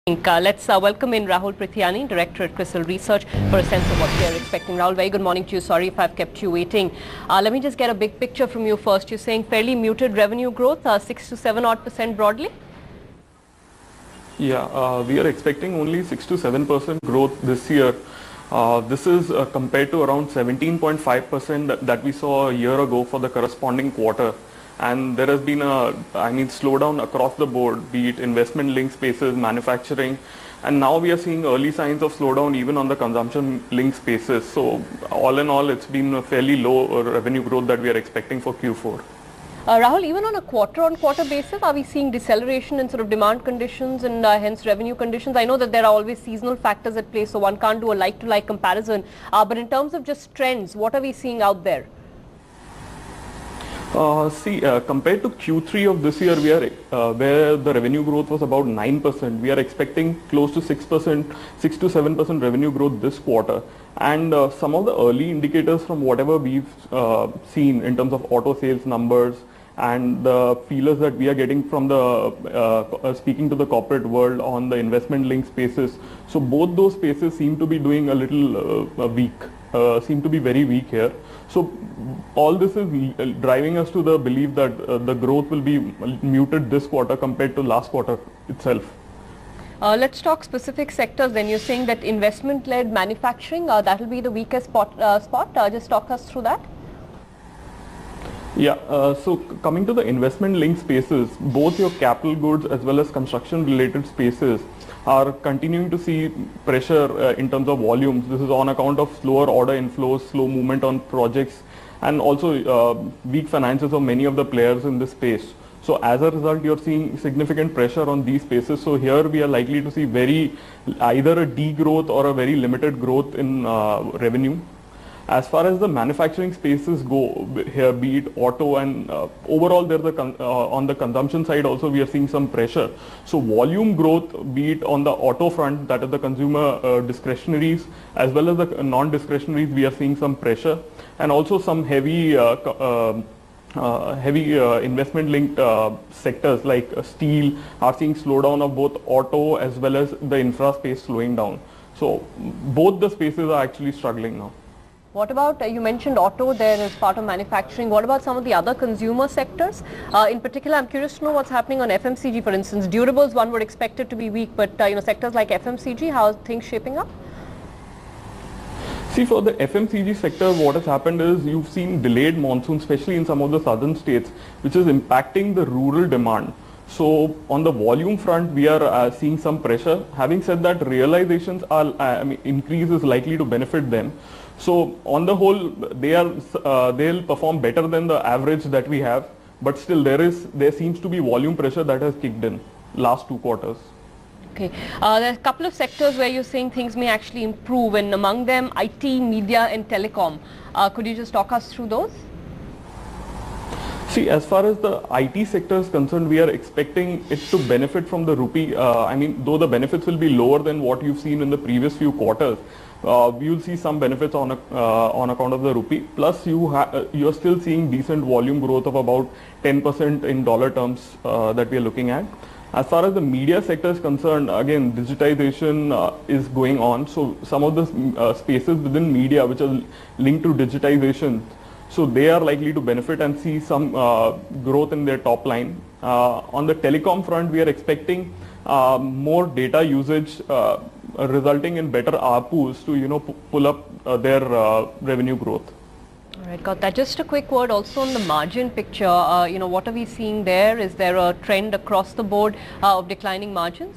Let's welcome in Rahul Prithiani, Director at CRISIL Research, for a sense of what we are expecting. Rahul, very good morning to you. Sorry if I've kept you waiting. Let me just get a big picture from you first. You're saying fairly muted revenue growth, 6 to 7% broadly? Yeah, we are expecting only 6 to 7% growth this year. This is compared to around 17.5% that we saw a year ago for the corresponding quarter. And there has been a, slowdown across the board, be it investment-linked spaces, manufacturing, and now we are seeing early signs of slowdown even on the consumption-linked spaces. So all in all, it's been a fairly low revenue growth that we are expecting for Q4. Rahul, even on a quarter-on-quarter basis, are we seeing deceleration in sort of demand conditions and hence revenue conditions? I know that there are always seasonal factors at play, so one can't do a like-to-like comparison. But in terms of just trends, what are we seeing out there? Compared to Q3 of this year, we are where the revenue growth was about 9%. We are expecting close to 6%, 6 to 7% revenue growth this quarter. And some of the early indicators from whatever we've seen in terms of auto sales numbers and the feelers that we are getting from the speaking to the corporate world on the investment-linked spaces. So both those spaces seem to be doing a little weak. Seem to be very weak here. So all this is driving us to the belief that the growth will be muted this quarter compared to last quarter itself. Let's talk specific sectors then. You're saying that investment-led manufacturing, that will be the weakest spot. Just talk us through that. Yeah, so coming to the investment-linked spaces, both your capital goods as well as construction-related spaces are continuing to see pressure in terms of volumes. This is on account of slower order inflows, slow movement on projects, and also weak finances of many of the players in this space. So as a result, you're seeing significant pressure on these spaces. So here we are likely to see either a degrowth or a very limited growth in revenue. As far as the manufacturing spaces go, here be it auto and overall there's on the consumption side also we are seeing some pressure. So volume growth, be it on the auto front, that is the consumer discretionaries, as well as the non-discretionaries, we are seeing some pressure, and also some heavy investment-linked sectors like steel are seeing slowdown of both auto as well as the infra space slowing down. So both the spaces are actually struggling now. What about, you mentioned auto there as part of manufacturing. What about some of the other consumer sectors? In particular, I'm curious to know what's happening on FMCG, for instance. Durables, one would expect it to be weak, but sectors like FMCG, how are things shaping up? See, for the FMCG sector, what has happened is you've seen delayed monsoon, especially in some of the southern states, which is impacting the rural demand. So on the volume front, we are seeing some pressure. Having said that, realizations are, increase is likely to benefit them. So on the whole, they'll perform better than the average that we have, but still there seems to be volume pressure that has kicked in last 2 quarters. Okay, there are a couple of sectors where you're saying things may actually improve, and among them IT, media and telecom. Could you just talk us through those? See, as far as the IT sector is concerned, we are expecting it to benefit from the rupee. Though the benefits will be lower than what you've seen in the previous few quarters, we will see some benefits on account of the rupee. Plus, you're still seeing decent volume growth of about 10% in dollar terms that we are looking at. As far as the media sector is concerned, again, digitization is going on. So some of the spaces within media which are linked to digitization, so they are likely to benefit and see some growth in their top line. On the telecom front, we are expecting more data usage resulting in better ARPUs to pull up their revenue growth. All right, got that. Just a quick word also on the margin picture. What are we seeing there? Is there a trend across the board of declining margins?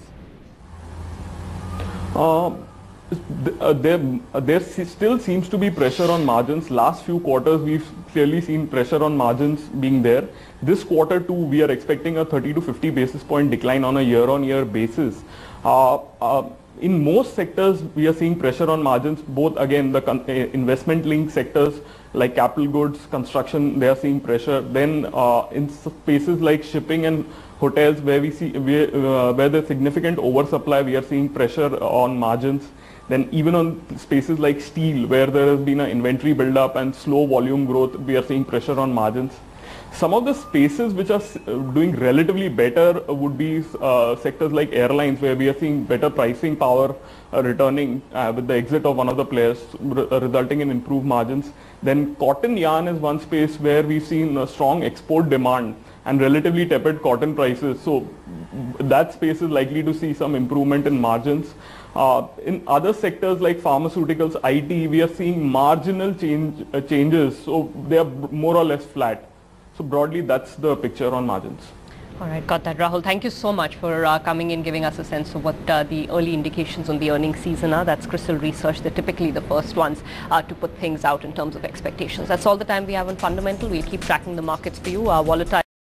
There still seems to be pressure on margins. Last few quarters, we've clearly seen pressure on margins being there. This quarter too, we are expecting a 30 to 50 basis point decline on a year-on-year basis. In most sectors, we are seeing pressure on margins, both again the investment-linked sectors like capital goods, construction, they are seeing pressure. Then in spaces like shipping and hotels where where there's significant oversupply, we are seeing pressure on margins. Then even on spaces like steel, where there has been an inventory build-up and slow volume growth, we are seeing pressure on margins. Some of the spaces which are doing relatively better would be sectors like airlines, where we are seeing better pricing power returning with the exit of one of the players, resulting in improved margins. Then cotton yarn is one space where we've seen a strong export demand and relatively tepid cotton prices. So that space is likely to see some improvement in margins. In other sectors like pharmaceuticals, IT, we are seeing marginal changes. So they are more or less flat. So broadly, that's the picture on margins. All right, got that. Rahul, thank you so much for coming in, giving us a sense of what the early indications on the earnings season are. That's Crystal Research. They're typically the first ones to put things out in terms of expectations. That's all the time we have on Fundamental. We'll keep tracking the markets for you. Volatile.